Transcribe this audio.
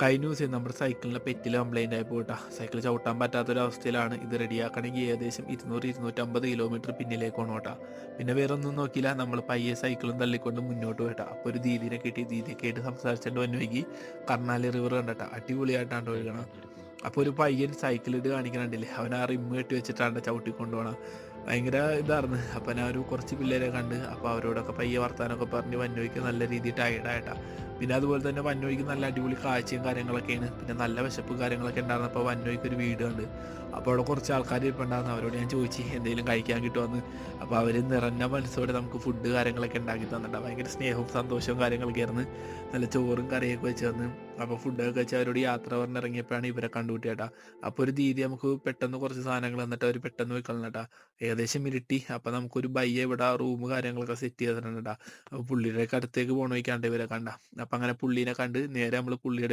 കഴിഞ്ഞ ദിവസം നമ്മുടെ സൈക്കിളിൻ്റെ പെറ്റിൽ കംപ്ലൈൻ്റ് ആയി പോയിട്ടാ. സൈക്കിൾ ചവിട്ടാൻ പറ്റാത്തൊരവസ്ഥയിലാണ്. ഇത് റെഡിയാക്കണമെങ്കിൽ ഏകദേശം 200-250 കിലോമീറ്റർ പിന്നിലേക്ക് പോകണം കേട്ടാ. പിന്നെ വേറെ ഒന്നും നോക്കിയില്ല, നമ്മൾ പയ്യെ സൈക്കിളും തള്ളിക്കൊണ്ട് മുന്നോട്ട് പോയിട്ടാ. അപ്പോൾ ഒരു ദീദിനെ കിട്ടി. ദീദിയൊക്കെ ആയിട്ട് സംസാരിച്ചുകൊണ്ട് വന്നു വൈകി. കർണാലി റിവർ കണ്ടട്ടാ, അടിപൊളിയായിട്ടാണ് ഒഴുകണം. അപ്പോൾ ഒരു പയ്യൻ സൈക്കിളിട്ട് കാണിക്കണുണ്ടില്ലേ, അവൻ ആ റിമ്മ് കെട്ടി വെച്ചിട്ടാണ് ചവിട്ടിക്കൊണ്ട് പോകണം. ഭയങ്കര ഇതായിരുന്നു. അപ്പോൾ ഞാൻ ഒരു കുറച്ച് പിള്ളേരെ കണ്ട്, അപ്പോൾ അവരോടൊക്കെ പയ്യെ വർത്താനമൊക്കെ പറഞ്ഞ് വന്നോയ്ക്ക് നല്ല രീതിയിൽ ടയർഡായിട്ടാ. പിന്നെ അതുപോലെ തന്നെ വന്നോയ്ക്ക് നല്ല അടിപൊളി കാഴ്ചയും കാര്യങ്ങളൊക്കെയാണ്. പിന്നെ നല്ല വിശപ്പ് കാര്യങ്ങളൊക്കെ ഉണ്ടായിരുന്നപ്പോൾ വന്നോയ്ക്ക് ഒരു വീട് കണ്ട്. അപ്പോൾ അവിടെ കുറച്ച് ആൾക്കാർ ഇരിപ്പുണ്ടായിരുന്നു. അവരോട് ഞാൻ ചോദിച്ചു എന്തെങ്കിലും കഴിക്കാൻ കിട്ടുമെന്ന്. അപ്പോൾ അവർ നിറഞ്ഞ മനസ്സോടെ നമുക്ക് ഫുഡ് കാര്യങ്ങളൊക്കെ ഉണ്ടാക്കി തന്നിട്ടാണ്. ഭയങ്കര സ്നേഹവും സന്തോഷവും കാര്യങ്ങളൊക്കെ ആയിരുന്നു. നല്ല ചോറും കറിയൊക്കെ വെച്ച് തന്ന്. അപ്പോൾ ഫുഡൊക്കെ കഴിച്ച് അവരോട് യാത്ര പറഞ്ഞിറങ്ങിയപ്പോഴാണ് ഇവരെ കണ്ടുകൂട്ടിയേട്ടാ. അപ്പോൾ ഒരു ദീദി നമുക്ക് പെട്ടെന്ന് കുറച്ച് സാധനങ്ങൾ തന്നിട്ട് അവർ പെട്ടെന്ന് പോയി കളഞ്ഞിട്ടാ. ഏകദേശം ഇരുട്ടി. അപ്പോൾ നമുക്കൊരു ബയ്യ ഇവിടെ റൂം കാര്യങ്ങളൊക്കെ സെറ്റ് ചെയ്ത് തന്നിട്ടാ. അപ്പോൾ പുള്ളിയുടെയൊക്കെ അടുത്തേക്ക് പോകണ വഴിക്കാണ്ട് ഇവരെ കണ്ട. അപ്പം അങ്ങനെ പുള്ളീനെ കണ്ട് നേരെ നമ്മൾ പുള്ളിയുടെ